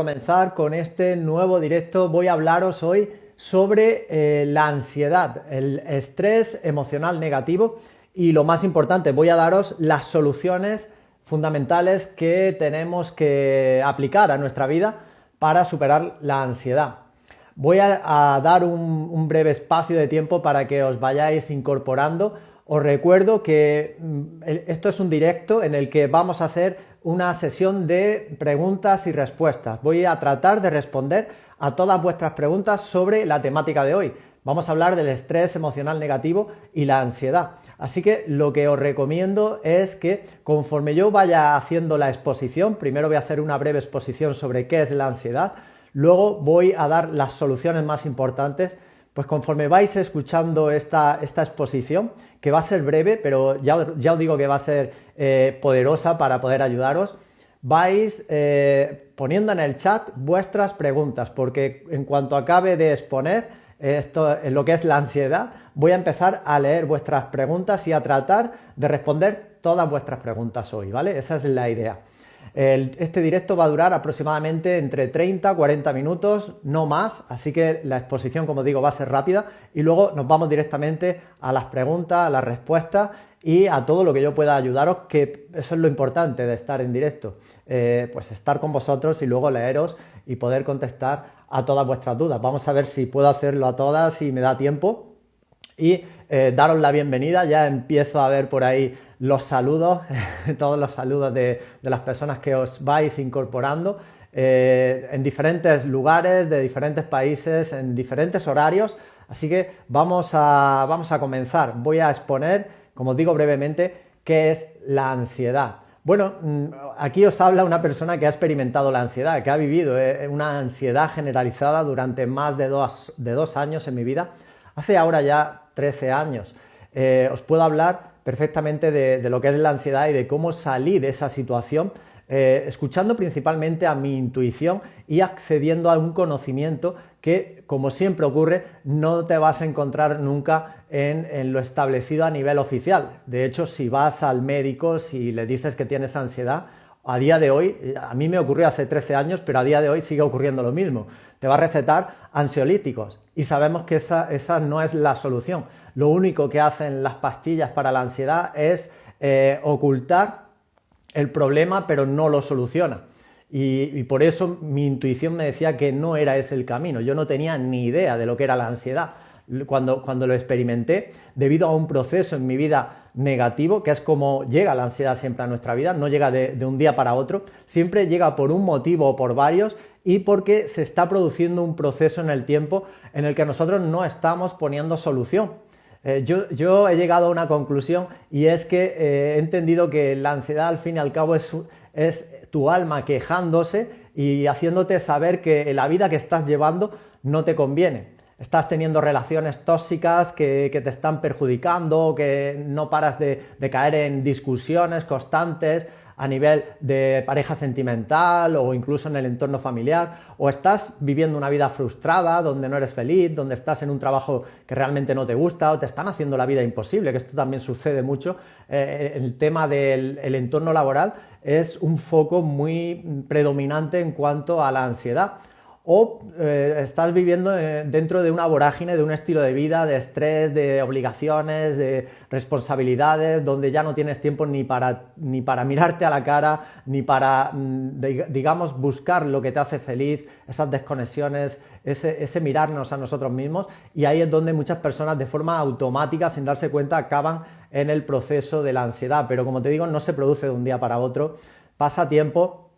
Comenzar con este nuevo directo. Voy a hablaros hoy sobre la ansiedad, el estrés emocional negativo y lo más importante, voy a daros las soluciones fundamentales que tenemos que aplicar a nuestra vida para superar la ansiedad. Voy a dar un breve espacio de tiempo para que os vayáis incorporando. Os recuerdo que esto es un directo en el que vamos a hacer una sesión de preguntas y respuestas. Voy a tratar de responder a todas vuestras preguntas sobre la temática de hoy. Vamos a hablar del estrés emocional negativo y la ansiedad. Así que lo que os recomiendo es que conforme yo vaya haciendo la exposición, primero voy a hacer una breve exposición sobre qué es la ansiedad, luego voy a dar las soluciones más importantes. Pues conforme vais escuchando esta exposición, que va a ser breve, pero ya os digo que va a ser poderosa para poder ayudaros, vais poniendo en el chat vuestras preguntas, porque en cuanto acabe de exponer esto, lo que es la ansiedad, voy a empezar a leer vuestras preguntas y a tratar de responder todas vuestras preguntas hoy, ¿vale? Esa es la idea. Este directo va a durar aproximadamente entre 30 y 40 minutos, no más, así que la exposición, como digo, va a ser rápida y luego nos vamos directamente a las preguntas, a las respuestas y a todo lo que yo pueda ayudaros, que eso es lo importante de estar en directo, pues estar con vosotros y luego leeros y poder contestar a todas vuestras dudas. Vamos a ver si puedo hacerlo a todas, si me da tiempo y daros la bienvenida. Ya empiezo a ver por ahí los saludos, todos los saludos de las personas que os vais incorporando en diferentes lugares, de diferentes países, en diferentes horarios. Así que vamos a comenzar. Voy a exponer, como os digo brevemente, qué es la ansiedad. Bueno, aquí os habla una persona que ha experimentado la ansiedad, que ha vivido una ansiedad generalizada durante más de dos años en mi vida. Hace ahora ya 13 años. Os puedo hablar perfectamente de lo que es la ansiedad y de cómo salí de esa situación, escuchando principalmente a mi intuición y accediendo a un conocimiento que, como siempre ocurre, no te vas a encontrar nunca en lo establecido a nivel oficial. De hecho, si vas al médico, si le dices que tienes ansiedad, a día de hoy, a mí me ocurrió hace 13 años, pero a día de hoy sigue ocurriendo lo mismo. Te va a recetar ansiolíticos y sabemos que esa no es la solución. Lo único que hacen las pastillas para la ansiedad es ocultar el problema, pero no lo soluciona. Y por eso mi intuición me decía que no era ese el camino. Yo no tenía ni idea de lo que era la ansiedad. Cuando lo experimenté, debido a un proceso en mi vida negativo, que es como llega la ansiedad siempre a nuestra vida, no llega de un día para otro, siempre llega por un motivo o por varios y porque se está produciendo un proceso en el tiempo en el que nosotros no estamos poniendo solución. Yo he llegado a una conclusión y es que he entendido que la ansiedad al fin y al cabo es tu alma quejándose y haciéndote saber que la vida que estás llevando no te conviene. Estás teniendo relaciones tóxicas que te están perjudicando, que no paras de caer en discusiones constantes a nivel de pareja sentimental o incluso en el entorno familiar, o estás viviendo una vida frustrada donde no eres feliz, donde estás en un trabajo que realmente no te gusta o te están haciendo la vida imposible, que esto también sucede mucho. El tema del entorno laboral es un foco muy predominante en cuanto a la ansiedad. O estás viviendo dentro de una vorágine, de un estilo de vida, de estrés, de obligaciones, de responsabilidades, donde ya no tienes tiempo ni para mirarte a la cara, ni para, digamos, buscar lo que te hace feliz, esas desconexiones, ese mirarnos a nosotros mismos. Y ahí es donde muchas personas de forma automática, sin darse cuenta, acaban en el proceso de la ansiedad. Pero como te digo, no se produce de un día para otro, pasa tiempo,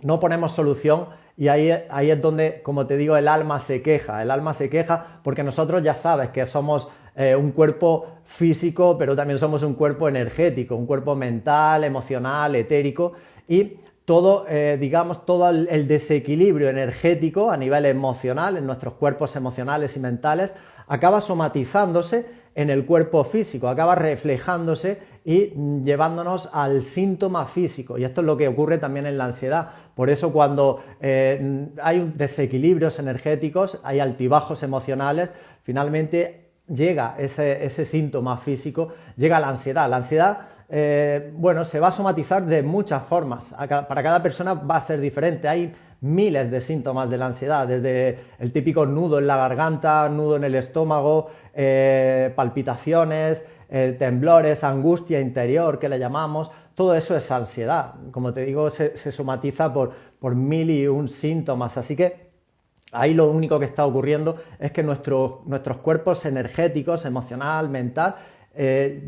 no ponemos solución. Y ahí es donde, como te digo, el alma se queja porque nosotros ya sabes que somos un cuerpo físico, pero también somos un cuerpo energético, un cuerpo mental, emocional, etérico y todo, digamos, todo el desequilibrio energético a nivel emocional, en nuestros cuerpos emocionales y mentales, acaba somatizándose en el cuerpo físico, acaba reflejándose y llevándonos al síntoma físico. Y esto es lo que ocurre también en la ansiedad. Por eso cuando hay desequilibrios energéticos, hay altibajos emocionales, finalmente llega ese síntoma físico, llega la ansiedad. La ansiedad, bueno, se va a somatizar de muchas formas. Para cada persona va a ser diferente. Hay miles de síntomas de la ansiedad, desde el típico nudo en la garganta, nudo en el estómago, palpitaciones, temblores, angustia interior que le llamamos. Todo eso es ansiedad. Como te digo, se somatiza por mil y un síntomas, así que ahí lo único que está ocurriendo es que nuestros cuerpos energéticos, emocional, mental,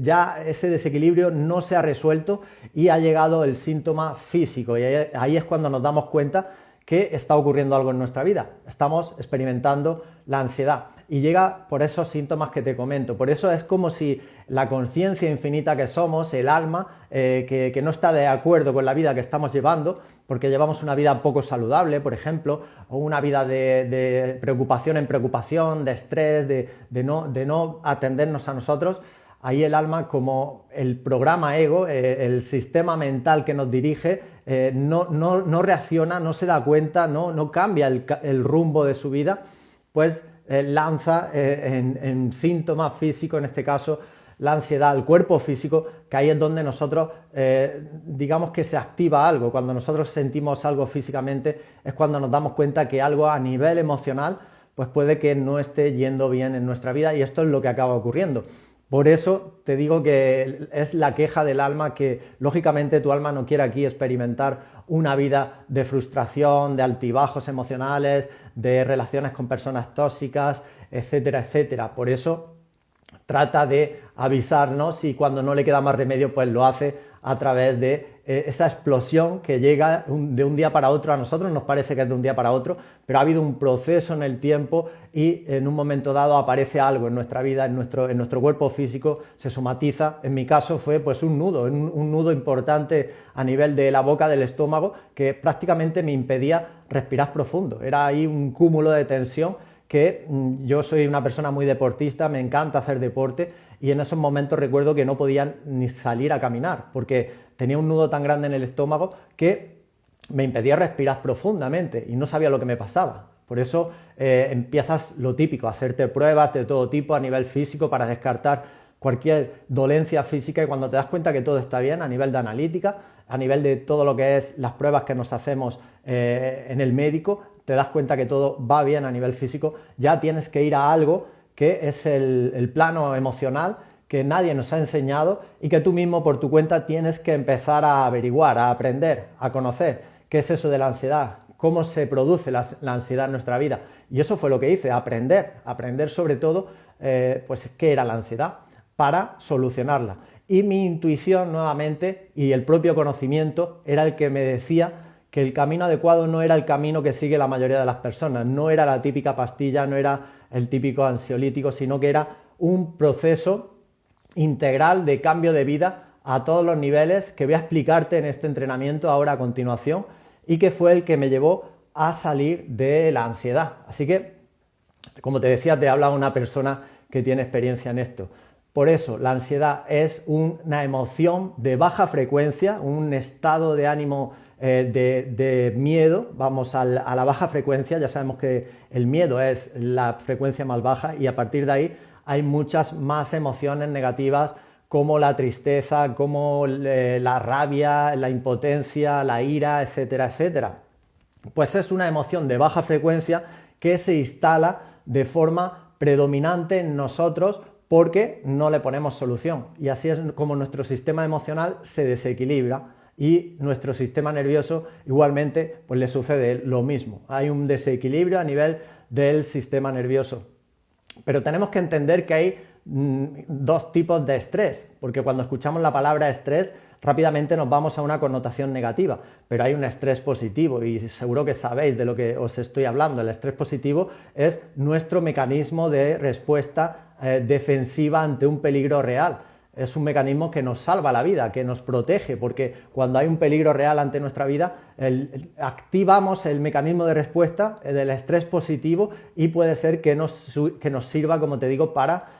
ya ese desequilibrio no se ha resuelto y ha llegado el síntoma físico, y ahí es cuando nos damos cuenta que está ocurriendo algo en nuestra vida. Estamos experimentando la ansiedad y llega por esos síntomas que te comento. Por eso es como si la conciencia infinita que somos, el alma, que no está de acuerdo con la vida que estamos llevando, porque llevamos una vida poco saludable, por ejemplo, o una vida de preocupación en preocupación, de estrés, de no atendernos a nosotros. Ahí el alma, como el programa ego, el sistema mental que nos dirige, no reacciona, no se da cuenta, no cambia el rumbo de su vida, pues lanza en síntomas físicos, en este caso la ansiedad, el cuerpo físico, que ahí es donde nosotros, digamos que se activa algo. Cuando nosotros sentimos algo físicamente es cuando nos damos cuenta que algo a nivel emocional pues puede que no esté yendo bien en nuestra vida, y esto es lo que acaba ocurriendo. Por eso te digo que es la queja del alma, que lógicamente tu alma no quiere aquí experimentar una vida de frustración, de altibajos emocionales, de relaciones con personas tóxicas, etcétera, etcétera. Por eso trata de avisarnos, y cuando no le queda más remedio pues lo hace a través de esa explosión que llega de un día para otro. A nosotros nos parece que es de un día para otro, pero ha habido un proceso en el tiempo y en un momento dado aparece algo en nuestra vida, en nuestro cuerpo físico, se somatiza. En mi caso fue pues un nudo importante a nivel de la boca, del estómago, que prácticamente me impedía respirar profundo. Era ahí un cúmulo de tensión, que yo soy una persona muy deportista, me encanta hacer deporte, y en esos momentos recuerdo que no podía ni salir a caminar porque tenía un nudo tan grande en el estómago que me impedía respirar profundamente y no sabía lo que me pasaba. Por eso empiezas lo típico, a hacerte pruebas de todo tipo a nivel físico para descartar cualquier dolencia física, y cuando te das cuenta que todo está bien a nivel de analítica, a nivel de todo lo que es las pruebas que nos hacemos en el médico, te das cuenta que todo va bien a nivel físico, ya tienes que ir a algo que es el plano emocional, que nadie nos ha enseñado y que tú mismo por tu cuenta tienes que empezar a averiguar, a aprender, a conocer qué es eso de la ansiedad, cómo se produce la ansiedad en nuestra vida. Y eso fue lo que hice, aprender sobre todo pues qué era la ansiedad para solucionarla. Y mi intuición nuevamente y el propio conocimiento era el que me decía que el camino adecuado no era el camino que sigue la mayoría de las personas, no era la típica pastilla, no era el típico ansiolítico, sino que era un proceso integral de cambio de vida a todos los niveles, que voy a explicarte en este entrenamiento ahora a continuación, y que fue el que me llevó a salir de la ansiedad. Así que, como te decía, te habla una persona que tiene experiencia en esto. Por eso, la ansiedad es una emoción de baja frecuencia, un estado de ánimo de miedo. Vamos a la baja frecuencia. Ya sabemos que el miedo es la frecuencia más baja, y a partir de ahí hay muchas más emociones negativas, como la tristeza, como la rabia, la impotencia, la ira, etcétera, etcétera. Pues es una emoción de baja frecuencia que se instala de forma predominante en nosotros porque no le ponemos solución, y así es como nuestro sistema emocional se desequilibra, y nuestro sistema nervioso igualmente pues le sucede lo mismo. Hay un desequilibrio a nivel del sistema nervioso. Pero tenemos que entender que hay dos tipos de estrés, porque cuando escuchamos la palabra estrés rápidamente nos vamos a una connotación negativa, pero hay un estrés positivo, y seguro que sabéis de lo que os estoy hablando. El estrés positivo es nuestro mecanismo de respuesta defensiva ante un peligro real. Es un mecanismo que nos salva la vida, que nos protege, porque cuando hay un peligro real ante nuestra vida, activamos el mecanismo de respuesta del estrés positivo, y puede ser que nos sirva, como te digo, para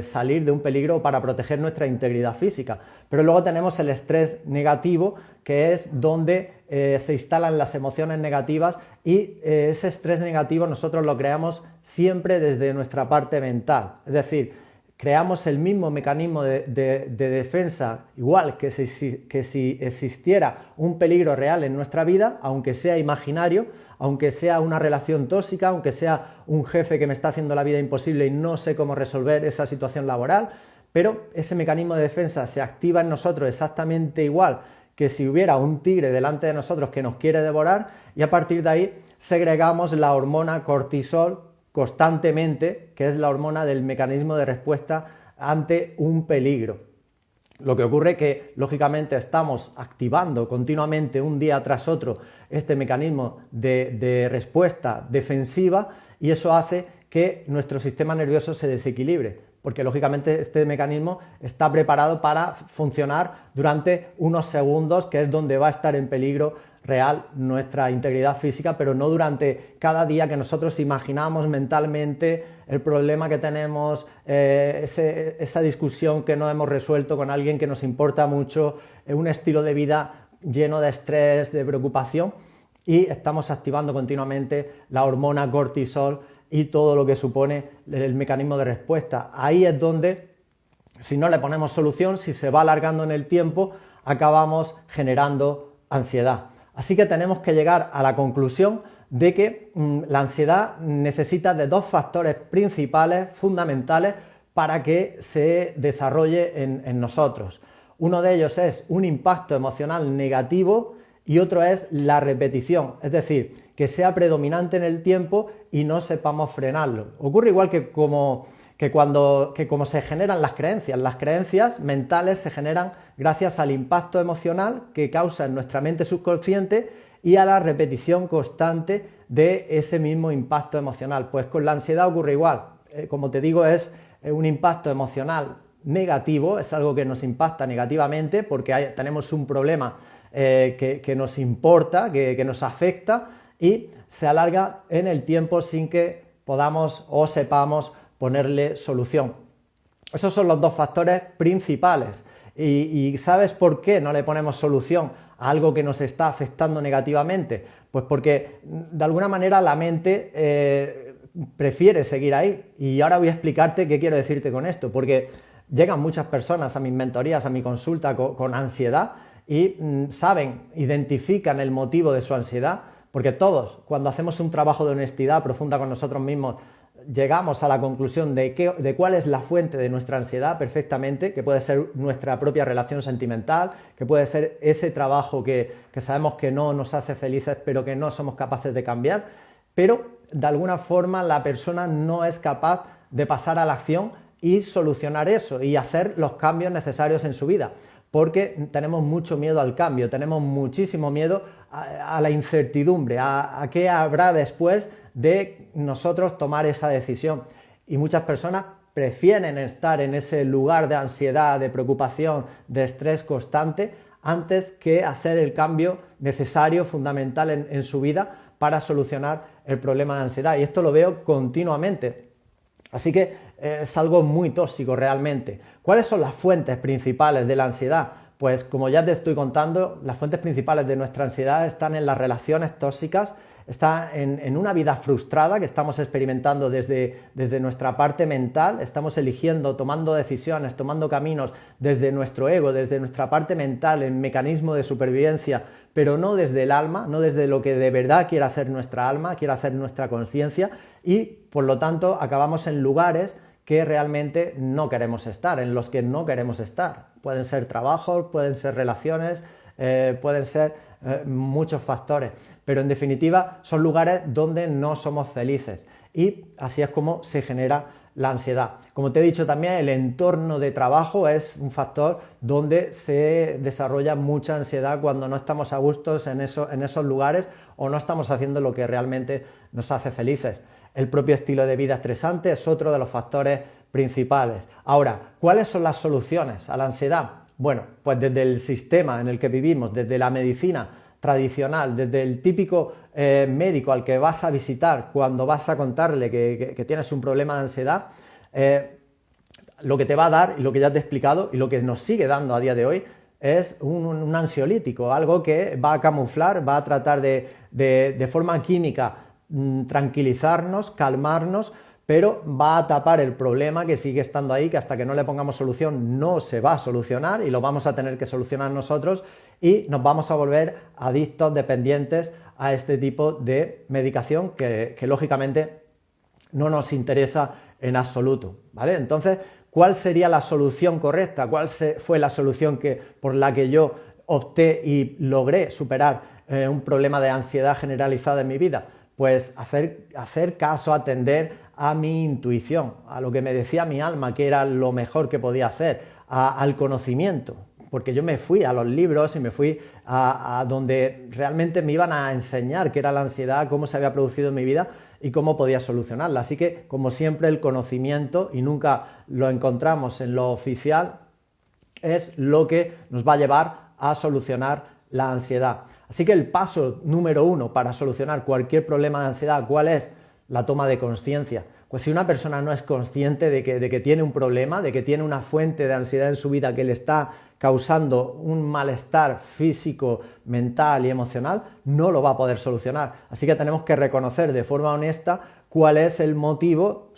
salir de un peligro o para proteger nuestra integridad física. Pero luego tenemos el estrés negativo, que es donde se instalan las emociones negativas, y ese estrés negativo nosotros lo creamos siempre desde nuestra parte mental. Es decir, creamos el mismo mecanismo de defensa, igual que si existiera un peligro real en nuestra vida, aunque sea imaginario, aunque sea una relación tóxica, aunque sea un jefe que me está haciendo la vida imposible y no sé cómo resolver esa situación laboral, pero ese mecanismo de defensa se activa en nosotros exactamente igual que si hubiera un tigre delante de nosotros que nos quiere devorar, y a partir de ahí segregamos la hormona cortisol constantemente, que es la hormona del mecanismo de respuesta ante un peligro. Lo que ocurre es que, lógicamente, estamos activando continuamente un día tras otro este mecanismo de respuesta defensiva, y eso hace que nuestro sistema nervioso se desequilibre, porque lógicamente este mecanismo está preparado para funcionar durante unos segundos, que es donde va a estar en peligro real nuestra integridad física, pero no durante cada día que nosotros imaginamos mentalmente el problema que tenemos, esa discusión que no hemos resuelto con alguien que nos importa mucho, un estilo de vida lleno de estrés, de preocupación, y estamos activando continuamente la hormona cortisol y todo lo que supone el mecanismo de respuesta. Ahí es donde, si no le ponemos solución, si se va alargando en el tiempo, acabamos generando ansiedad. Así que tenemos que llegar a la conclusión de que la ansiedad necesita de dos factores principales, fundamentales, para que se desarrolle en nosotros. Uno de ellos es un impacto emocional negativo y otro es la repetición, es decir, que sea predominante en el tiempo y no sepamos frenarlo. Ocurre igual que como se generan las creencias mentales se generan gracias al impacto emocional que causa en nuestra mente subconsciente y a la repetición constante de ese mismo impacto emocional. Pues con la ansiedad ocurre igual, como te digo, es un impacto emocional negativo, es algo que nos impacta negativamente porque tenemos un problema que nos importa, que nos afecta, y se alarga en el tiempo sin que podamos o sepamos ponerle solución. Esos son los dos factores principales. ¿Y sabes por qué no le ponemos solución a algo que nos está afectando negativamente? Pues porque de alguna manera la mente prefiere seguir ahí. Y ahora voy a explicarte qué quiero decirte con esto, porque llegan muchas personas a mis mentorías, a mi consulta con ansiedad y identifican el motivo de su ansiedad, porque todos, cuando hacemos un trabajo de honestidad profunda con nosotros mismos, llegamos a la conclusión de cuál es la fuente de nuestra ansiedad perfectamente, que puede ser nuestra propia relación sentimental, que puede ser ese trabajo que sabemos que no nos hace felices, pero que no somos capaces de cambiar, pero de alguna forma la persona no es capaz de pasar a la acción y solucionar eso y hacer los cambios necesarios en su vida, porque tenemos mucho miedo al cambio, tenemos muchísimo miedo a la incertidumbre, a qué habrá después de nosotros tomar esa decisión. Y muchas personas prefieren estar en ese lugar de ansiedad, de preocupación, de estrés constante, antes que hacer el cambio necesario, fundamental en su vida para solucionar el problema de ansiedad. Y esto lo veo continuamente. Así que es algo muy tóxico realmente. ¿Cuáles son las fuentes principales de la ansiedad? Pues como ya te estoy contando, las fuentes principales de nuestra ansiedad están en las relaciones tóxicas, está en una vida frustrada que estamos experimentando desde nuestra parte mental, estamos eligiendo, tomando decisiones, tomando caminos desde nuestro ego, desde nuestra parte mental, en mecanismo de supervivencia, pero no desde el alma, no desde lo que de verdad quiere hacer nuestra alma, quiere hacer nuestra conciencia, y por lo tanto acabamos en lugares que realmente no queremos estar, en los que no queremos estar. Pueden ser trabajos, pueden ser relaciones, pueden ser muchos factores, pero en definitiva son lugares donde no somos felices, y así es como se genera la ansiedad. Como te he dicho también, el entorno de trabajo es un factor donde se desarrolla mucha ansiedad cuando no estamos a gustos en esos lugares o no estamos haciendo lo que realmente nos hace felices. El propio estilo de vida estresante es otro de los factores principales. Ahora, ¿cuáles son las soluciones a la ansiedad? Bueno, pues desde el sistema en el que vivimos, desde la medicina tradicional, desde el típico médico al que vas a visitar cuando vas a contarle que tienes un problema de ansiedad, lo que te va a dar, y lo que ya te he explicado, y lo que nos sigue dando a día de hoy, es un ansiolítico, algo que va a camuflar, va a tratar de forma química tranquilizarnos, calmarnos, pero va a tapar el problema que sigue estando ahí, que hasta que no le pongamos solución no se va a solucionar y lo vamos a tener que solucionar nosotros y nos vamos a volver adictos, dependientes a este tipo de medicación que lógicamente no nos interesa en absoluto, ¿vale? Entonces, ¿cuál sería la solución correcta? ¿Cuál fue la solución por la que yo opté y logré superar un problema de ansiedad generalizada en mi vida? Pues hacer caso, atender a mi intuición, a lo que me decía mi alma, que era lo mejor que podía hacer, al conocimiento, porque yo me fui a los libros y me fui a donde realmente me iban a enseñar qué era la ansiedad, cómo se había producido en mi vida y cómo podía solucionarla. Así que, como siempre, el conocimiento, y nunca lo encontramos en lo oficial, es lo que nos va a llevar a solucionar la ansiedad. Así que el paso número 1 para solucionar cualquier problema de ansiedad, ¿cuál es? La toma de conciencia. Pues si una persona no es consciente de que tiene un problema, de que tiene una fuente de ansiedad en su vida que le está causando un malestar físico, mental y emocional, no lo va a poder solucionar. Así que tenemos que reconocer de forma honesta cuál es el motivo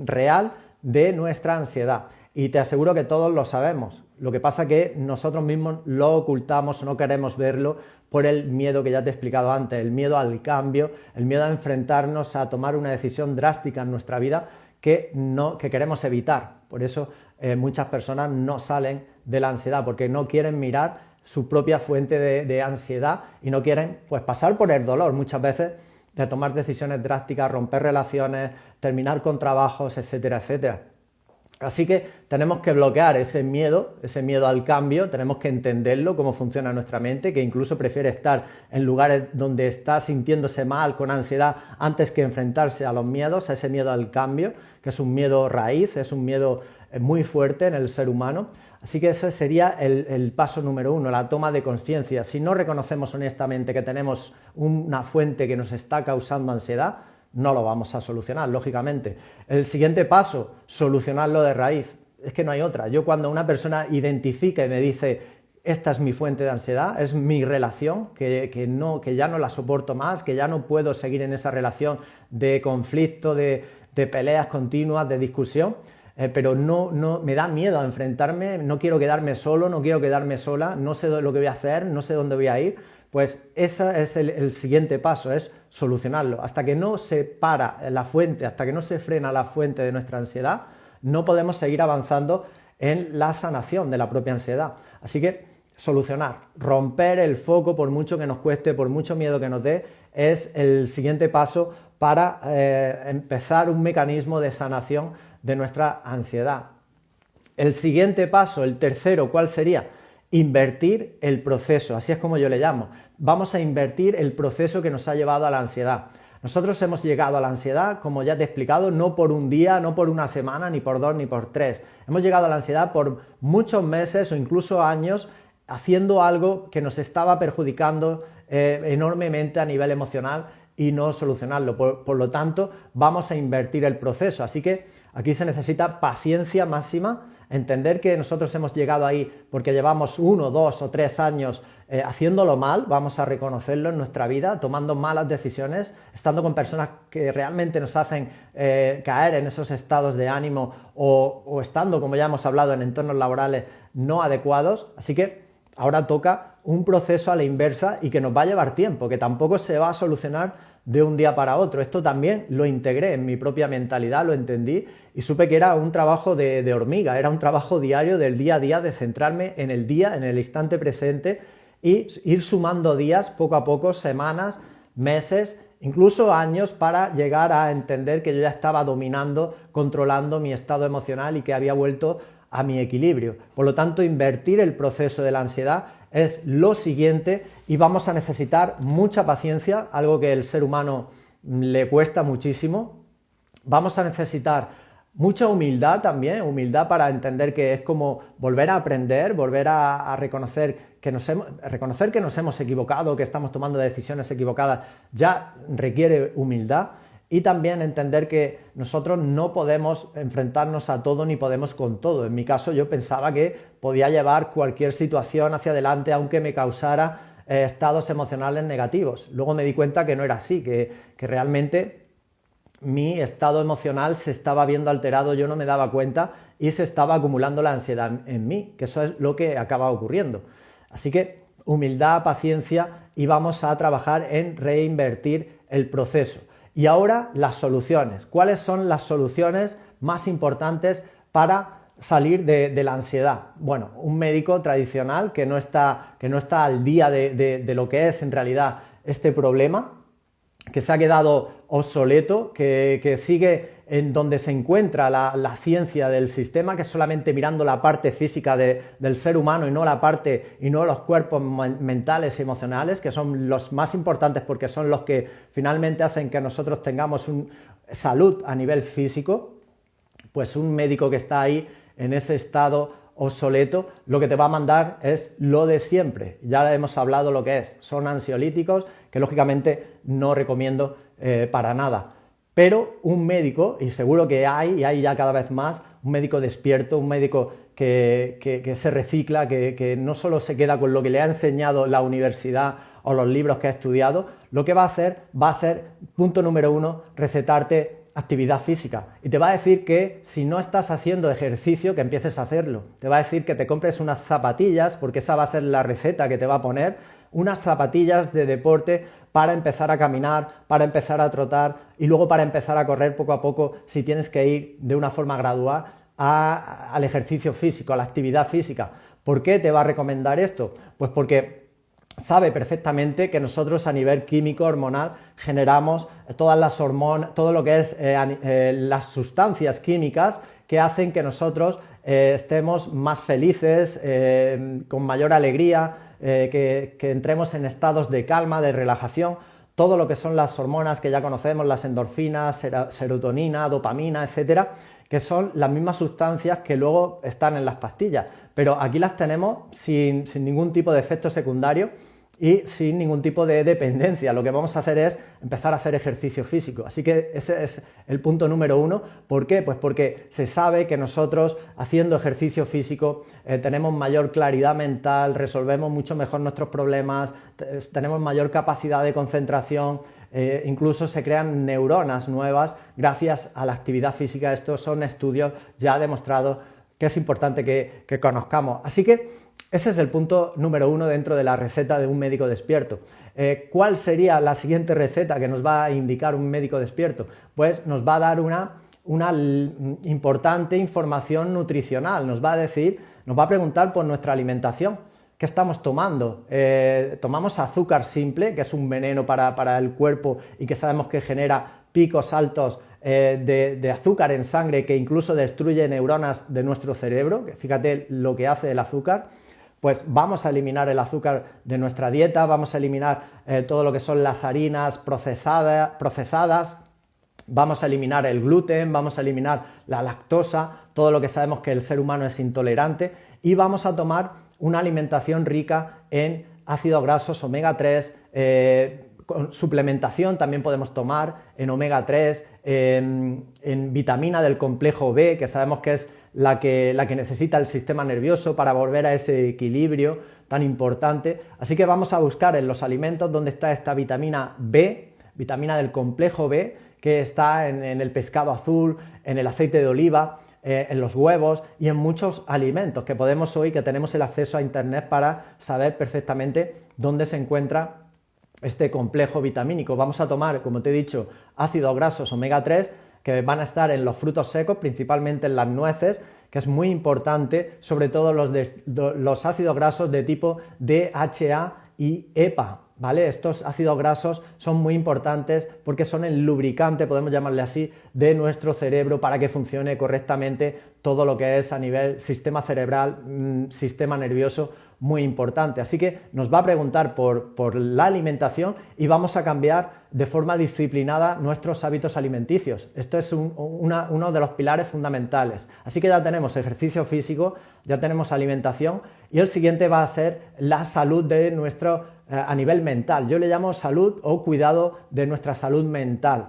real de nuestra ansiedad. Y te aseguro que todos lo sabemos. Lo que pasa es que nosotros mismos lo ocultamos o no queremos verlo por el miedo que ya te he explicado antes, el miedo al cambio, el miedo a enfrentarnos a tomar una decisión drástica en nuestra vida que queremos evitar. Por eso muchas personas no salen de la ansiedad, porque no quieren mirar su propia fuente de ansiedad y no quieren pues pasar por el dolor muchas veces de tomar decisiones drásticas, romper relaciones, terminar con trabajos, etcétera, etcétera. Así que tenemos que bloquear ese miedo al cambio, tenemos que entenderlo, cómo funciona nuestra mente, que incluso prefiere estar en lugares donde está sintiéndose mal, con ansiedad, antes que enfrentarse a los miedos, a ese miedo al cambio, que es un miedo raíz, es un miedo muy fuerte en el ser humano. Así que ese sería el paso número 1, la toma de conciencia. Si no reconocemos honestamente que tenemos una fuente que nos está causando ansiedad, no lo vamos a solucionar, lógicamente. El siguiente paso, solucionarlo de raíz. Es que no hay otra. Yo, cuando una persona identifica y me dice, esta es mi fuente de ansiedad, es mi relación, que ya no la soporto más, que ya no puedo seguir en esa relación de conflicto, de peleas continuas, de discusión, pero no me da miedo a enfrentarme, no quiero quedarme solo, no quiero quedarme sola, no sé lo que voy a hacer, no sé dónde voy a ir. Pues ese es el siguiente paso, es solucionarlo. Hasta que no se para la fuente, hasta que no se frena la fuente de nuestra ansiedad, no podemos seguir avanzando en la sanación de la propia ansiedad. Así que solucionar, romper el foco, por mucho que nos cueste, por mucho miedo que nos dé, es el siguiente paso para empezar un mecanismo de sanación de nuestra ansiedad. El siguiente paso, el tercero, ¿cuál sería? Invertir el proceso, así es como yo le llamo. Vamos a invertir el proceso que nos ha llevado a la ansiedad. Nosotros hemos llegado a la ansiedad, como ya te he explicado, no por un día, no por una semana, ni por 2, ni por 3. Hemos llegado a la ansiedad por muchos meses o incluso años haciendo algo que nos estaba perjudicando enormemente a nivel emocional y no solucionarlo. Por lo tanto, vamos a invertir el proceso. Así que aquí se necesita paciencia máxima, entender que nosotros hemos llegado ahí porque llevamos 1, 2 o 3 años haciéndolo mal, vamos a reconocerlo en nuestra vida, tomando malas decisiones, estando con personas que realmente nos hacen caer en esos estados de ánimo o estando, como ya hemos hablado, en entornos laborales no adecuados. Así que ahora toca un proceso a la inversa y que nos va a llevar tiempo, que tampoco se va a solucionar de un día para otro. Esto también lo integré en mi propia mentalidad, lo entendí y supe que era un trabajo de hormiga, era un trabajo diario del día a día, de centrarme en el día, en el instante presente y ir sumando días poco a poco, semanas, meses, incluso años, para llegar a entender que yo ya estaba dominando, controlando mi estado emocional y que había vuelto a mi equilibrio. Por lo tanto, invertir el proceso de la ansiedad es lo siguiente y vamos a necesitar mucha paciencia, algo que al ser humano le cuesta muchísimo. Vamos a necesitar mucha humildad también, humildad para entender que es como volver a aprender, volver a reconocer que nos hemos equivocado, que estamos tomando decisiones equivocadas, ya requiere humildad. Y también entender que nosotros no podemos enfrentarnos a todo ni podemos con todo. En mi caso, yo pensaba que podía llevar cualquier situación hacia adelante aunque me causara estados emocionales negativos. Luego me di cuenta que no era así, que realmente mi estado emocional se estaba viendo alterado, yo no me daba cuenta y se estaba acumulando la ansiedad en mí, que eso es lo que acaba ocurriendo. Así que humildad, paciencia y vamos a trabajar en reinvertir el proceso. Y ahora las soluciones. ¿Cuáles son las soluciones más importantes para salir de la ansiedad? Bueno, un médico tradicional que no está al día de lo que es en realidad este problema, que se ha quedado obsoleto, que sigue en donde se encuentra la ciencia del sistema, que es solamente mirando la parte física del ser humano y no la parte y no los cuerpos mentales y emocionales, que son los más importantes porque son los que finalmente hacen que nosotros tengamos salud a nivel físico. Pues un médico que está ahí en ese estado obsoleto, lo que te va a mandar es lo de siempre. Ya hemos hablado lo que es. Son ansiolíticos que lógicamente no recomiendo para nada. Pero un médico, y seguro que hay, y hay ya cada vez más, un médico despierto, un médico que se recicla, que no solo se queda con lo que le ha enseñado la universidad o los libros que ha estudiado, lo que va a ser, punto número 1, recetarte actividad física. Y te va a decir que si no estás haciendo ejercicio, que empieces a hacerlo. Te va a decir que te compres unas zapatillas, porque esa va a ser la receta que te va a poner, unas zapatillas de deporte para empezar a caminar, para empezar a trotar y luego para empezar a correr poco a poco si tienes que ir de una forma gradual al ejercicio físico, a la actividad física. ¿Por qué te va a recomendar esto? Pues porque sabe perfectamente que nosotros a nivel químico, hormonal, generamos todas las hormonas, todo lo que es las sustancias químicas que hacen que nosotros estemos más felices, con mayor alegría, que entremos en estados de calma, de relajación. Todo lo que son las hormonas que ya conocemos, las endorfinas, serotonina, dopamina, etcétera, que son las mismas sustancias que luego están en las pastillas, pero aquí las tenemos sin ningún tipo de efecto secundario y sin ningún tipo de dependencia. Lo que vamos a hacer es empezar a hacer ejercicio físico. Así que ese es el punto número 1. ¿Por qué? Pues porque se sabe que nosotros haciendo ejercicio físico tenemos mayor claridad mental, resolvemos mucho mejor nuestros problemas, tenemos mayor capacidad de concentración, incluso se crean neuronas nuevas gracias a la actividad física. Estos son estudios ya demostrados que es importante que conozcamos. Así que ese es el punto número 1 dentro de la receta de un médico despierto. ¿Cuál sería la siguiente receta que nos va a indicar un médico despierto? Pues nos va a dar una importante información nutricional. Nos va a preguntar por nuestra alimentación. ¿Qué estamos tomando? Tomamos azúcar simple, que es un veneno para el cuerpo y que sabemos que genera picos altos de azúcar en sangre, que incluso destruye neuronas de nuestro cerebro. Fíjate lo que hace el azúcar. Pues vamos a eliminar el azúcar de nuestra dieta, vamos a eliminar todo lo que son las harinas procesadas, vamos a eliminar el gluten, vamos a eliminar la lactosa, todo lo que sabemos que el ser humano es intolerante, y vamos a tomar una alimentación rica en ácidos grasos omega 3, con suplementación también podemos tomar en omega 3, en vitamina del complejo B, que sabemos que es la que necesita el sistema nervioso para volver a ese equilibrio tan importante. Así que vamos a buscar en los alimentos dónde está esta vitamina B, vitamina del complejo B, que está en el pescado azul, en el aceite de oliva, en los huevos y en muchos alimentos que podemos hoy, que tenemos el acceso a internet para saber perfectamente dónde se encuentra este complejo vitamínico. Vamos a tomar, como te he dicho, ácidos grasos omega 3, que van a estar en los frutos secos, principalmente en las nueces, que es muy importante, sobre todo los ácidos grasos de tipo DHA y EPA, ¿vale? Estos ácidos grasos son muy importantes porque son el lubricante, podemos llamarle así, de nuestro cerebro para que funcione correctamente todo lo que es a nivel sistema cerebral, sistema nervioso, muy importante. Así que nos va a preguntar por la alimentación y vamos a cambiar de forma disciplinada nuestros hábitos alimenticios. Esto es uno de los pilares fundamentales. Así que ya tenemos ejercicio físico, ya tenemos alimentación y el siguiente va a ser la salud de a nivel mental. Yo le llamo salud o cuidado de nuestra salud mental.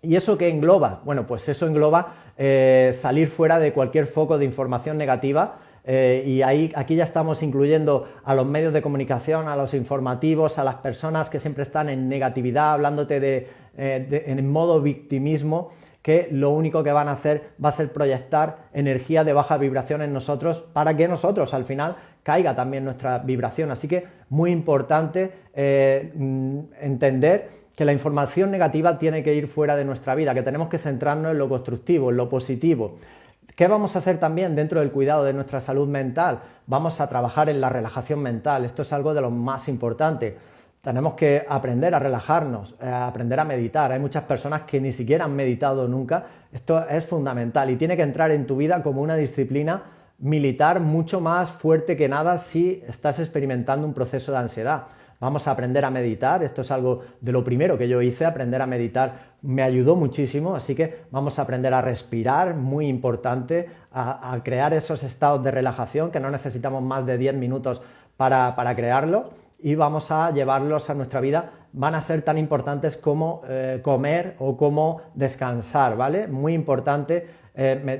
¿Y eso qué engloba? Bueno, pues eso engloba salir fuera de cualquier foco de información negativa, Y aquí ya estamos incluyendo a los medios de comunicación, a los informativos, a las personas que siempre están en negatividad, hablándote en modo victimismo, que lo único que van a hacer va a ser proyectar energía de baja vibración en nosotros para que nosotros al final caiga también nuestra vibración. Así que muy importante entender que la información negativa tiene que ir fuera de nuestra vida, que tenemos que centrarnos en lo constructivo, en lo positivo. ¿Qué vamos a hacer también dentro del cuidado de nuestra salud mental? Vamos a trabajar en la relajación mental. Esto es algo de lo más importante. Tenemos que aprender a relajarnos, a aprender a meditar. Hay muchas personas que ni siquiera han meditado nunca. Esto es fundamental y tiene que entrar en tu vida como una disciplina militar mucho más fuerte que nada si estás experimentando un proceso de ansiedad. Vamos a aprender a meditar. Esto es algo de lo primero que yo hice. Aprender a meditar me ayudó muchísimo, así que vamos a aprender a respirar, muy importante, a crear esos estados de relajación que no necesitamos más de 10 minutos para crearlo, y vamos a llevarlos a nuestra vida. Van a ser tan importantes como comer o como descansar, ¿vale? Muy importante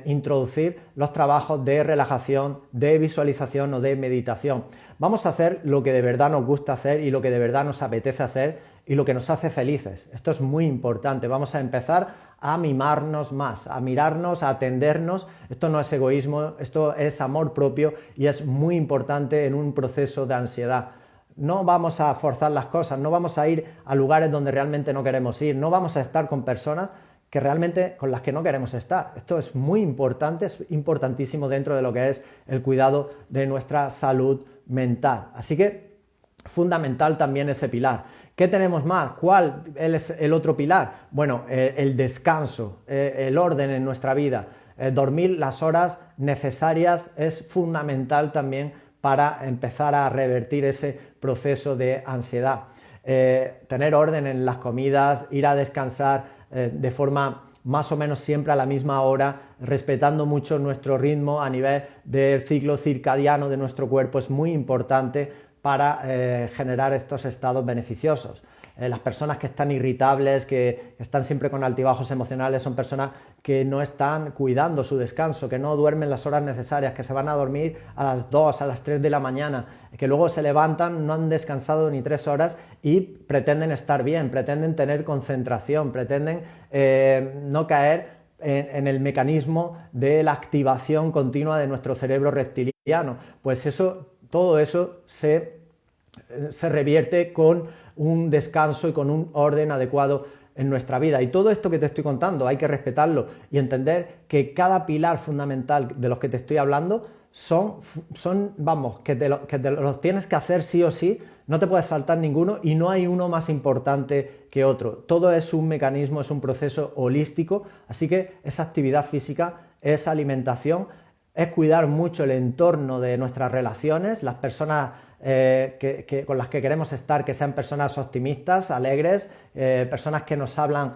introducir los trabajos de relajación, de visualización o de meditación. Vamos a hacer lo que de verdad nos gusta hacer y lo que de verdad nos apetece hacer y lo que nos hace felices. Esto es muy importante. Vamos a empezar a mimarnos más, a mirarnos, a atendernos. Esto no es egoísmo, esto es amor propio y es muy importante en un proceso de ansiedad. No vamos a forzar las cosas, no vamos a ir a lugares donde realmente no queremos ir, no vamos a estar con personas que realmente con las que no queremos estar. Esto es muy importante, es importantísimo dentro de lo que es el cuidado de nuestra salud mental. Así que fundamental también ese pilar. ¿Qué tenemos más? ¿Cuál es el otro pilar? Bueno, el descanso, el orden en nuestra vida. Dormir las horas necesarias es fundamental también para empezar a revertir ese proceso de ansiedad. Tener orden en las comidas, ir a descansar de forma más o menos siempre a la misma hora, respetando mucho nuestro ritmo a nivel del ciclo circadiano de nuestro cuerpo, es muy importante para generar estos estados beneficiosos. Las personas que están irritables, que están siempre con altibajos emocionales, son personas que no están cuidando su descanso, que no duermen las horas necesarias, que se van a dormir a las 2, a las 3 de la mañana, que luego se levantan, no han descansado ni 3 horas y pretenden estar bien, pretenden tener concentración, pretenden no caer en el mecanismo de la activación continua de nuestro cerebro reptiliano. Pues todo eso se revierte con un descanso y con un orden adecuado en nuestra vida. Y todo esto que te estoy contando hay que respetarlo y entender que cada pilar fundamental de los que te estoy hablando que te los tienes que hacer sí o sí, no te puedes saltar ninguno y no hay uno más importante que otro. Todo es un mecanismo, es un proceso holístico, así que esa actividad física, esa alimentación, es cuidar mucho el entorno de nuestras relaciones, las personas con las que queremos estar, que sean personas optimistas, alegres, personas que nos hablan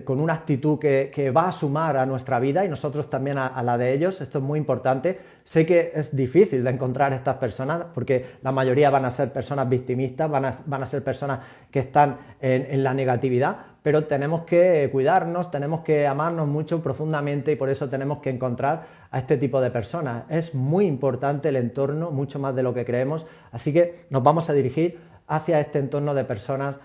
con una actitud que va a sumar a nuestra vida y nosotros también a la de ellos. Esto es muy importante. Sé que es difícil de encontrar estas personas porque la mayoría van a ser personas victimistas, van a ser personas que están en la negatividad, pero tenemos que cuidarnos, tenemos que amarnos mucho profundamente y por eso tenemos que encontrar a este tipo de personas. Es muy importante el entorno, mucho más de lo que creemos, así que nos vamos a dirigir hacia este entorno de personas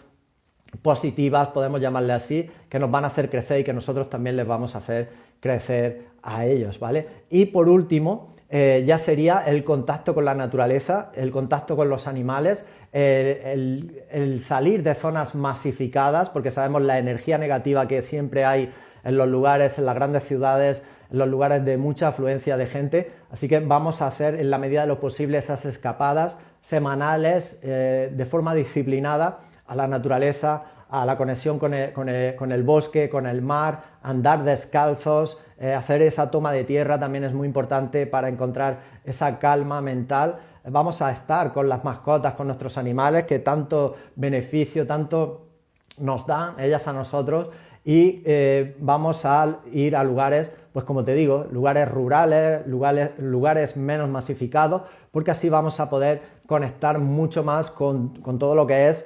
positivas, podemos llamarle así, que nos van a hacer crecer y que nosotros también les vamos a hacer crecer a ellos, ¿vale? Y por último, ya sería el contacto con la naturaleza, el contacto con los animales, el salir de zonas masificadas, porque sabemos la energía negativa que siempre hay en los lugares, en las grandes ciudades, en los lugares de mucha afluencia de gente, así que vamos a hacer en la medida de lo posible esas escapadas semanales de forma disciplinada a la naturaleza, a la conexión con el bosque, con el mar, andar descalzos, hacer esa toma de tierra también es muy importante para encontrar esa calma mental. Vamos a estar con las mascotas, con nuestros animales, que tanto beneficio, tanto nos dan ellas a nosotros, y vamos a ir a lugares, pues como te digo, lugares rurales, lugares menos masificados, porque así vamos a poder conectar mucho más con todo lo que es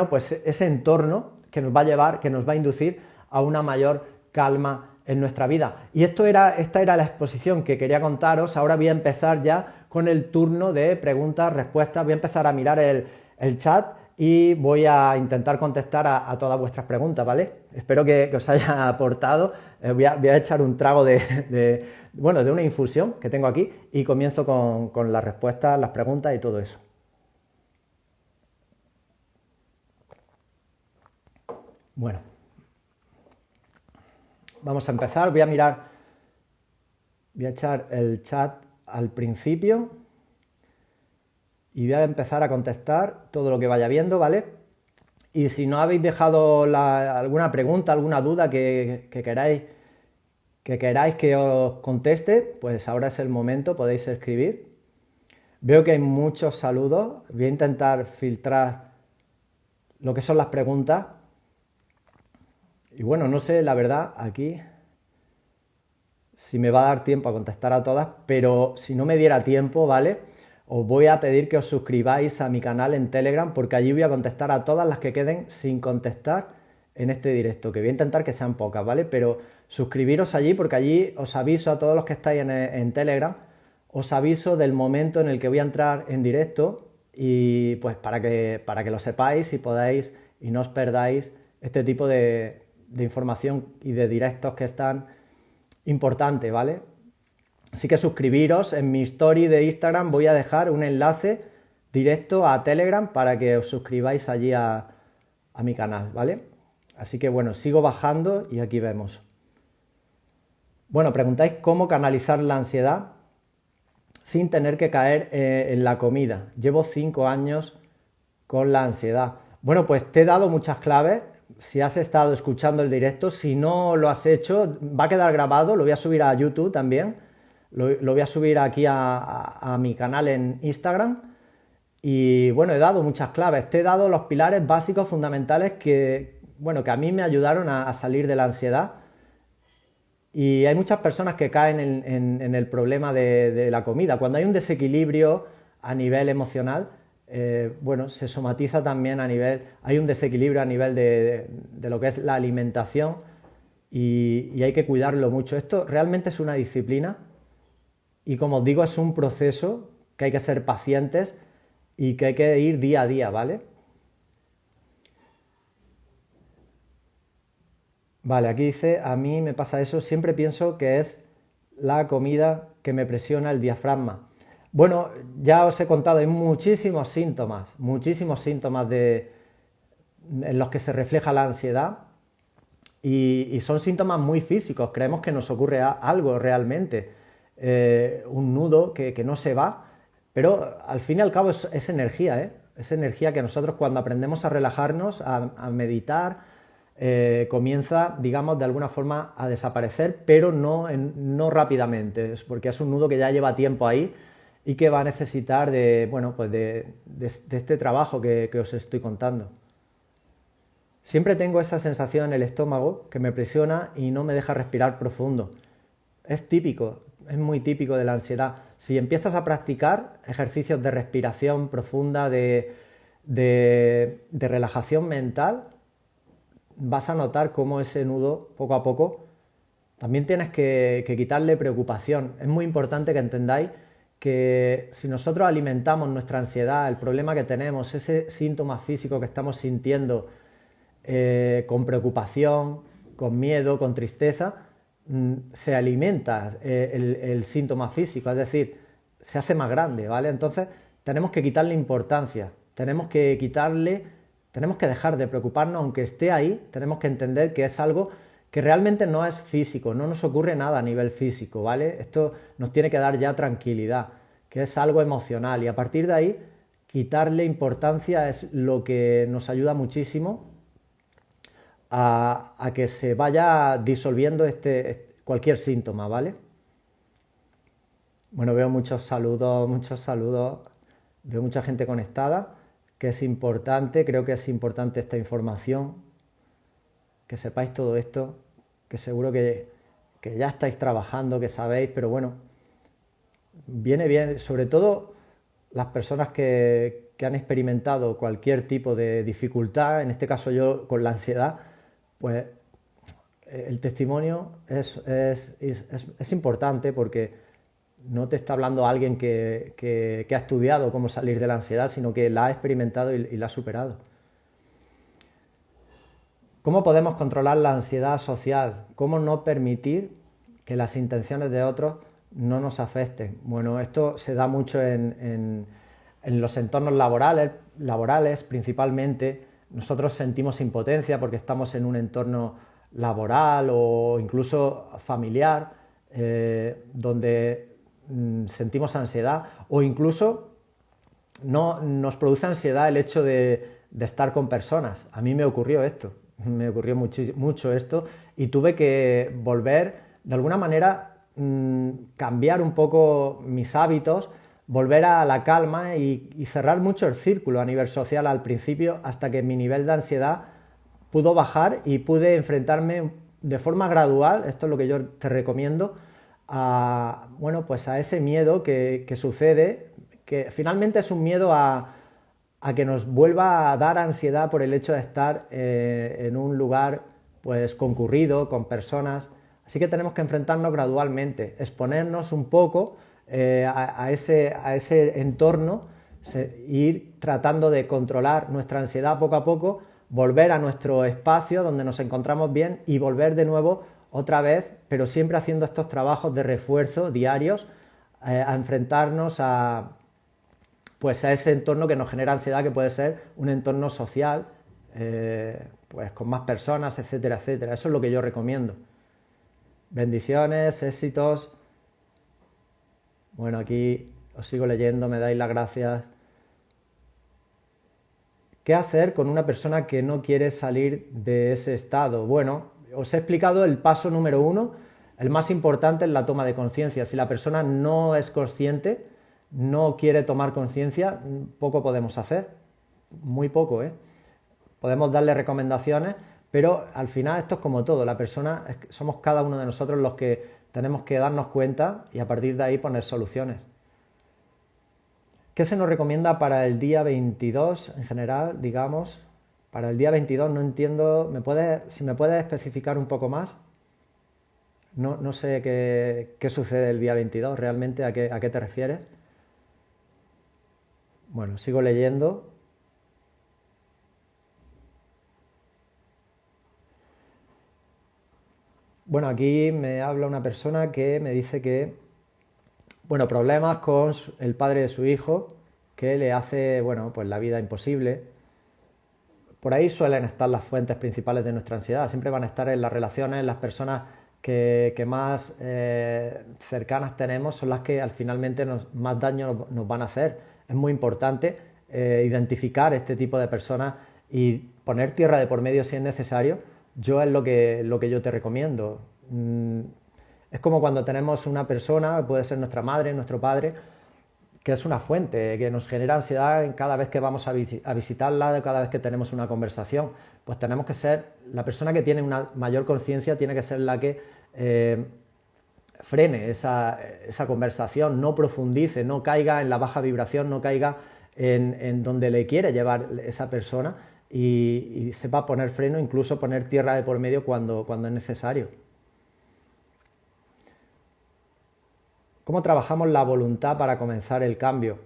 pues ese entorno que nos va a llevar, que nos va a inducir a una mayor calma en nuestra vida. Y esta era la exposición que quería contaros. Ahora voy a empezar ya con el turno de preguntas, respuestas. Voy a empezar a mirar el chat y voy a intentar contestar a todas vuestras preguntas, ¿vale? Espero que os haya aportado. Voy a echar un trago de una infusión que tengo aquí y comienzo con las respuestas, las preguntas y todo eso. Bueno, vamos a empezar. Voy a echar el chat al principio y voy a empezar a contestar todo lo que vaya viendo, ¿vale? Y si no habéis dejado alguna pregunta, alguna duda que queráis que os conteste, pues ahora es el momento, podéis escribir. Veo que hay muchos saludos. Voy a intentar filtrar lo que son las preguntas. Y bueno, no sé, la verdad, aquí si me va a dar tiempo a contestar a todas, pero si no me diera tiempo, ¿vale? Os voy a pedir que os suscribáis a mi canal en Telegram porque allí voy a contestar a todas las que queden sin contestar en este directo, que voy a intentar que sean pocas, ¿vale? Pero suscribiros allí porque allí os aviso a todos los que estáis en Telegram, os aviso del momento en el que voy a entrar en directo y pues para que lo sepáis y podáis y no os perdáis este tipo de información y de directos que están importantes, ¿vale? Así que suscribiros. En mi story de Instagram voy a dejar un enlace directo a Telegram para que os suscribáis allí a mi canal, ¿vale? Así que bueno, sigo bajando y aquí vemos. Bueno, preguntáis cómo canalizar la ansiedad sin tener que caer en la comida. Llevo 5 años con la ansiedad. Bueno, pues te he dado muchas claves. Si has estado escuchando el directo, si no lo has hecho, va a quedar grabado, lo voy a subir a YouTube también, lo voy a subir aquí a mi canal en Instagram y bueno, he dado muchas claves, te he dado los pilares básicos fundamentales que a mí me ayudaron a salir de la ansiedad y hay muchas personas que caen en el problema de la comida. Cuando hay un desequilibrio a nivel emocional, se somatiza también hay un desequilibrio a nivel de lo que es la alimentación y hay que cuidarlo mucho. Esto realmente es una disciplina y como os digo es un proceso que hay que ser pacientes y que hay que ir día a día, ¿vale? Vale, aquí dice, a mí me pasa eso, siempre pienso que es la comida que me presiona el diafragma. Bueno, ya os he contado, hay muchísimos síntomas en los que se refleja la ansiedad y son síntomas muy físicos. Creemos que nos ocurre algo realmente, un nudo que no se va, pero al fin y al cabo es energía, ¿eh? Es energía que nosotros cuando aprendemos a relajarnos, a meditar, comienza, digamos, de alguna forma a desaparecer, pero no rápidamente, porque es un nudo que ya lleva tiempo ahí y que va a necesitar de este trabajo que os estoy contando. Siempre tengo esa sensación en el estómago que me presiona y no me deja respirar profundo. Es típico, es muy típico de la ansiedad. Si empiezas a practicar ejercicios de respiración profunda, de relajación mental, vas a notar cómo ese nudo, poco a poco, también tienes que quitarle preocupación. Es muy importante que entendáis que si nosotros alimentamos nuestra ansiedad, el problema que tenemos, ese síntoma físico que estamos sintiendo con preocupación, con miedo, con tristeza, se alimenta el síntoma físico, es decir, se hace más grande, ¿vale? Entonces tenemos que quitarle importancia, tenemos que dejar de preocuparnos, aunque esté ahí, tenemos que entender que es algo que realmente no es físico, no nos ocurre nada a nivel físico, ¿vale? Esto nos tiene que dar ya tranquilidad, que es algo emocional y a partir de ahí quitarle importancia es lo que nos ayuda muchísimo a que se vaya disolviendo cualquier síntoma, ¿vale? Bueno, veo muchos saludos, veo mucha gente conectada, que es importante, creo que es importante esta información, que sepáis todo esto, que seguro que ya estáis trabajando, que sabéis, pero bueno, viene bien, sobre todo las personas que han experimentado cualquier tipo de dificultad, en este caso yo con la ansiedad, pues el testimonio es importante porque no te está hablando alguien que ha estudiado cómo salir de la ansiedad, sino que la ha experimentado y la ha superado. ¿Cómo podemos controlar la ansiedad social? ¿Cómo no permitir que las intenciones de otros no nos afecten? Bueno, esto se da mucho en los entornos laborales principalmente. Nosotros sentimos impotencia porque estamos en un entorno laboral o incluso familiar donde sentimos ansiedad, o incluso no nos produce ansiedad el hecho de estar con personas. A mí me ocurrió mucho esto, y tuve que volver, de alguna manera, cambiar un poco mis hábitos, volver a la calma y cerrar mucho el círculo a nivel social al principio, hasta que mi nivel de ansiedad pudo bajar y pude enfrentarme de forma gradual, esto es lo que yo te recomiendo, pues a ese miedo que sucede, que finalmente es un miedo a que nos vuelva a dar ansiedad por el hecho de estar en un lugar pues concurrido, con personas. Así que tenemos que enfrentarnos gradualmente, exponernos un poco a ese entorno, ir tratando de controlar nuestra ansiedad poco a poco, volver a nuestro espacio donde nos encontramos bien y volver de nuevo otra vez, pero siempre haciendo estos trabajos de refuerzo diarios, a enfrentarnos a ese entorno que nos genera ansiedad, que puede ser un entorno social, pues con más personas, etcétera, etcétera. Eso es lo que yo recomiendo. Bendiciones, éxitos. Bueno, aquí os sigo leyendo, me dais las gracias. ¿Qué hacer con una persona que no quiere salir de ese estado? Bueno, os he explicado el paso número 1. El más importante es la toma de conciencia. Si la persona no es consciente, no quiere tomar conciencia, poco podemos hacer. Muy poco, ¿eh? Podemos darle recomendaciones, pero al final esto es como todo. La persona, somos cada uno de nosotros los que tenemos que darnos cuenta y a partir de ahí poner soluciones. ¿Qué se nos recomienda para el día 22 en general, digamos? Para el día 22 no entiendo, si me puedes especificar un poco más. No sé qué sucede el día 22, realmente, ¿a qué te refieres? Bueno, sigo leyendo. Bueno, aquí me habla una persona que me dice que, problemas con el padre de su hijo, que le hace, pues la vida imposible. Por ahí suelen estar las fuentes principales de nuestra ansiedad. Siempre van a estar en las relaciones, en las personas que más cercanas tenemos, son las que al finalmente más daño nos van a hacer. Es muy importante identificar este tipo de personas y poner tierra de por medio si es necesario. Es lo que yo te recomiendo. Es como cuando tenemos una persona, puede ser nuestra madre, nuestro padre, que es una fuente, que nos genera ansiedad cada vez que vamos a visitarla, cada vez que tenemos una conversación. Pues tenemos que ser, la persona que tiene una mayor conciencia tiene que ser la que frene esa conversación, no profundice, no caiga en la baja vibración, no caiga en donde le quiere llevar esa persona y sepa poner freno, incluso poner tierra de por medio cuando es necesario. ¿Cómo trabajamos la voluntad para comenzar el cambio?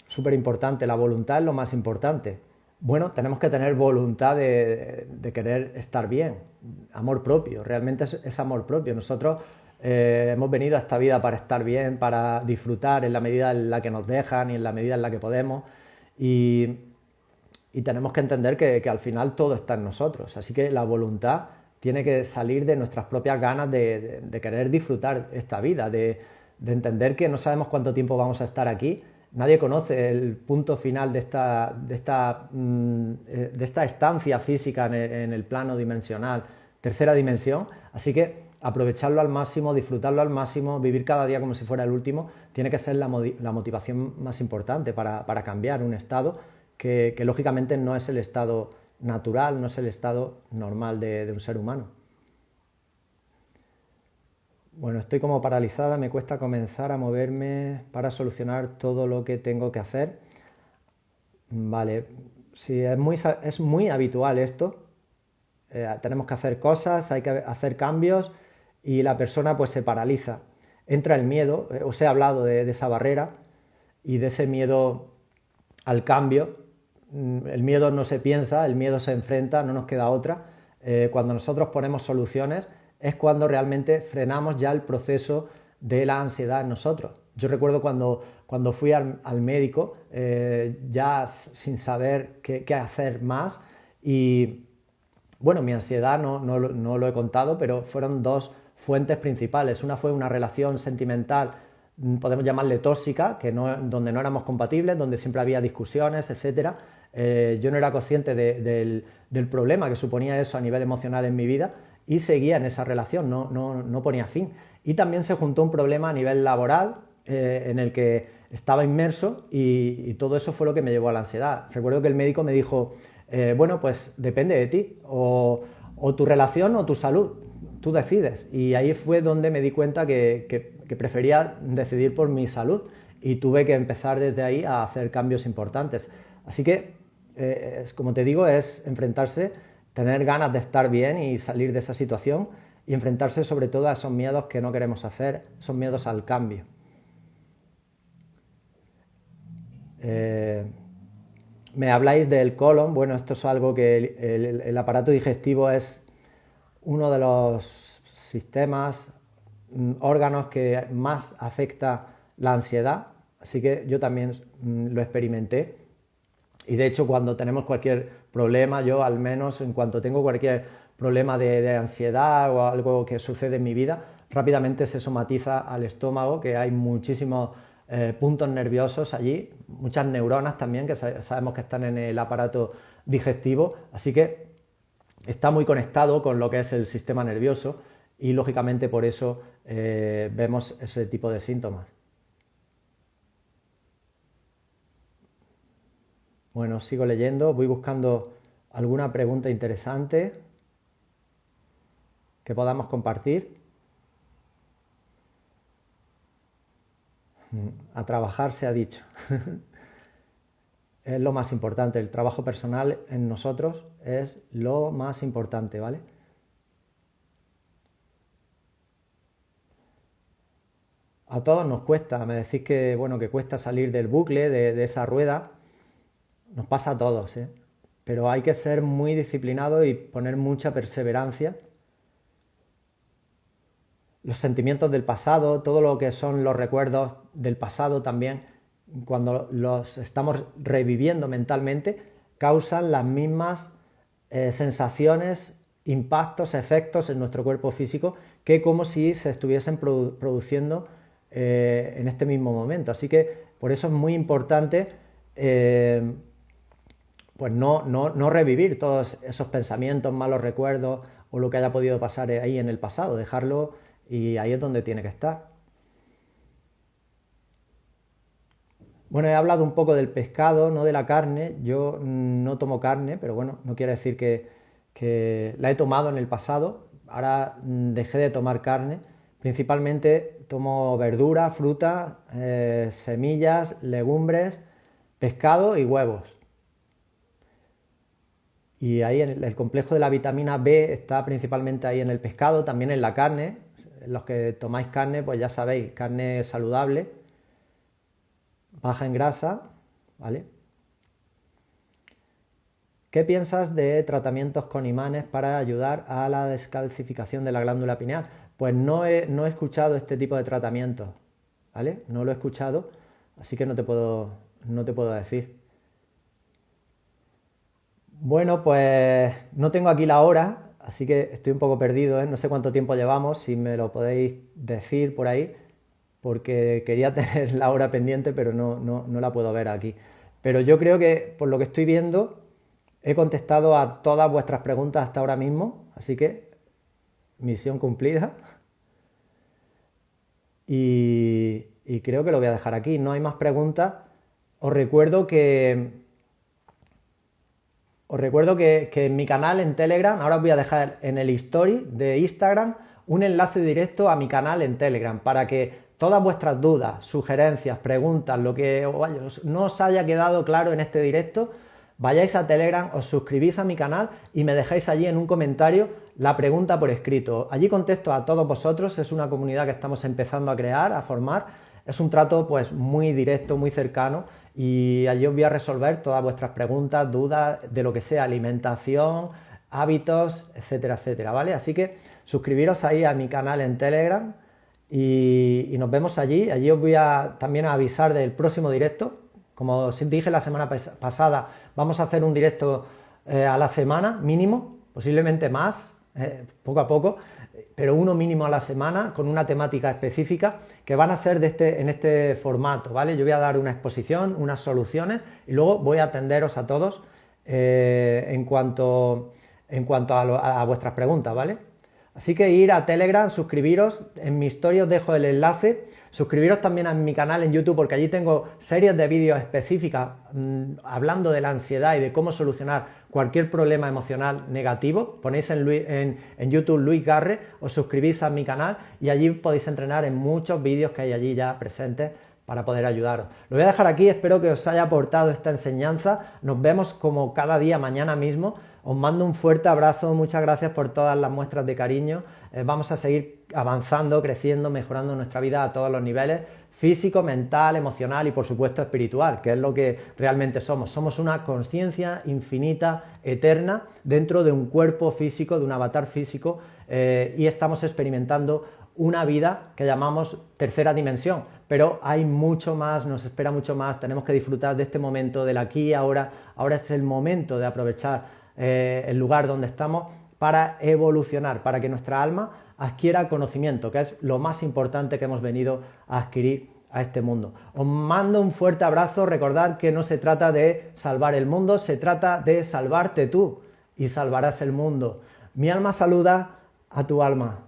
Súper importante, la voluntad es lo más importante. Bueno, tenemos que tener voluntad de querer estar bien, amor propio, realmente es amor propio. Nosotros hemos venido a esta vida para estar bien, para disfrutar en la medida en la que nos dejan y en la medida en la que podemos, y tenemos que entender que al final todo está en nosotros, así que la voluntad tiene que salir de nuestras propias ganas de querer disfrutar esta vida, de entender que no sabemos cuánto tiempo vamos a estar aquí. Nadie conoce el punto final de esta estancia física en el plano dimensional, tercera dimensión, así que aprovecharlo al máximo, disfrutarlo al máximo, vivir cada día como si fuera el último, tiene que ser la motivación más importante para cambiar un estado que lógicamente no es el estado natural, no es el estado normal de un ser humano. Bueno, estoy como paralizada, me cuesta comenzar a moverme para solucionar todo lo que tengo que hacer. Vale, sí, es muy habitual esto. tenemos que hacer cosas, hay que hacer cambios y la persona pues se paraliza. Entra el miedo, os he hablado de esa barrera y de ese miedo al cambio. El miedo no se piensa, el miedo se enfrenta, no nos queda otra. Cuando nosotros ponemos soluciones es cuando realmente frenamos ya el proceso de la ansiedad en nosotros. Yo recuerdo cuando fui al médico, ya sin saber qué hacer más, y bueno, mi ansiedad no lo he contado, pero fueron dos fuentes principales. Una fue una relación sentimental, podemos llamarle tóxica, donde no éramos compatibles, donde siempre había discusiones, etcétera. Yo no era consciente del problema que suponía eso a nivel emocional en mi vida y seguía en esa relación, no ponía fin. Y también se juntó un problema a nivel laboral en el que estaba inmerso y todo eso fue lo que me llevó a la ansiedad. Recuerdo que el médico me dijo, bueno, pues depende de ti, o tu relación o tu salud, tú decides. Y ahí fue donde me di cuenta que prefería decidir por mi salud y tuve que empezar desde ahí a hacer cambios importantes. Así que, como te digo, es enfrentarse, tener ganas de estar bien y salir de esa situación y enfrentarse sobre todo a esos miedos que no queremos hacer, esos miedos al cambio. Me habláis del colon. Bueno, esto es algo que el aparato digestivo es uno de los sistemas, órganos que más afecta la ansiedad, así que yo también lo experimenté. Y de hecho, cuando tenemos cualquier problema, yo al menos en cuanto tengo cualquier problema de ansiedad o algo que sucede en mi vida, rápidamente se somatiza al estómago, que hay muchísimos puntos nerviosos allí, muchas neuronas también que sabemos que están en el aparato digestivo, así que está muy conectado con lo que es el sistema nervioso y lógicamente por eso vemos ese tipo de síntomas. Bueno, sigo leyendo, voy buscando alguna pregunta interesante que podamos compartir. A trabajar se ha dicho. Es lo más importante, el trabajo personal en nosotros es lo más importante, ¿vale? A todos nos cuesta, me decís que, bueno, que cuesta salir del bucle, de esa rueda. Nos pasa a todos, ¿eh? Pero hay que ser muy disciplinado y poner mucha perseverancia. Los sentimientos del pasado, todo lo que son los recuerdos del pasado también, cuando los estamos reviviendo mentalmente, causan las mismas sensaciones, impactos, efectos en nuestro cuerpo físico que como si se estuviesen produciendo en este mismo momento. Así que por eso es muy importante pues no revivir todos esos pensamientos, malos recuerdos o lo que haya podido pasar ahí en el pasado, dejarlo y ahí es donde tiene que estar. Bueno, he hablado un poco del pescado, no de la carne. Yo no tomo carne, pero bueno, no quiere decir que la he tomado en el pasado. Ahora dejé de tomar carne. Principalmente tomo verdura, fruta, semillas, legumbres, pescado y huevos. Y ahí el complejo de la vitamina B está principalmente ahí en el pescado, también en la carne. Los que tomáis carne, pues ya sabéis, carne saludable, baja en grasa, ¿vale? ¿Qué piensas de tratamientos con imanes para ayudar a la descalcificación de la glándula pineal? Pues no he escuchado este tipo de tratamientos, ¿vale? No lo he escuchado, así que no te puedo decir. Bueno, pues no tengo aquí la hora, así que estoy un poco perdido, ¿eh? No sé cuánto tiempo llevamos, si me lo podéis decir por ahí, porque quería tener la hora pendiente, pero no la puedo ver aquí. Pero yo creo que, por lo que estoy viendo, he contestado a todas vuestras preguntas hasta ahora mismo, así que misión cumplida. Y creo que lo voy a dejar aquí. No hay más preguntas. Os recuerdo que en mi canal en Telegram, ahora os voy a dejar en el story de Instagram un enlace directo a mi canal en Telegram para que todas vuestras dudas, sugerencias, preguntas, lo que no os haya quedado claro en este directo, vayáis a Telegram, os suscribís a mi canal y me dejáis allí en un comentario la pregunta por escrito. Allí contesto a todos vosotros, es una comunidad que estamos empezando a crear, a formar. Es un trato pues muy directo, muy cercano y allí os voy a resolver todas vuestras preguntas, dudas, de lo que sea, alimentación, hábitos, etcétera, etcétera, ¿vale? Así que suscribiros ahí a mi canal en Telegram y nos vemos allí. Allí os voy a también a avisar del próximo directo. Como os dije la semana pasada, vamos a hacer un directo a la semana mínimo, posiblemente más, poco a poco, pero uno mínimo a la semana con una temática específica que van a ser en este formato, ¿vale? Yo voy a dar una exposición, unas soluciones y luego voy a atenderos a todos en cuanto a vuestras preguntas, ¿vale? Así que ir a Telegram, suscribiros, en mi historia os dejo el enlace, suscribiros también a mi canal en YouTube porque allí tengo series de vídeos específicas hablando de la ansiedad y de cómo solucionar cualquier problema emocional negativo. Ponéis en YouTube Luis Garre, os suscribís a mi canal y allí podéis entrenar en muchos vídeos que hay allí ya presentes para poder ayudaros. Lo voy a dejar aquí, espero que os haya aportado esta enseñanza. Nos vemos como cada día mañana mismo. Os mando un fuerte abrazo, muchas gracias por todas las muestras de cariño. Vamos a seguir avanzando, creciendo, mejorando nuestra vida a todos los niveles, físico, mental, emocional y por supuesto espiritual, que es lo que realmente somos. Somos una conciencia infinita, eterna, dentro de un cuerpo físico, de un avatar físico, y estamos experimentando una vida que llamamos tercera dimensión, pero hay mucho más, nos espera mucho más, tenemos que disfrutar de este momento, del aquí y ahora. Ahora es el momento de aprovechar el lugar donde estamos para evolucionar, para que nuestra alma adquiera conocimiento, que es lo más importante que hemos venido a adquirir a este mundo. Os mando un fuerte abrazo, recordad que no se trata de salvar el mundo, se trata de salvarte tú y salvarás el mundo. Mi alma saluda a tu alma.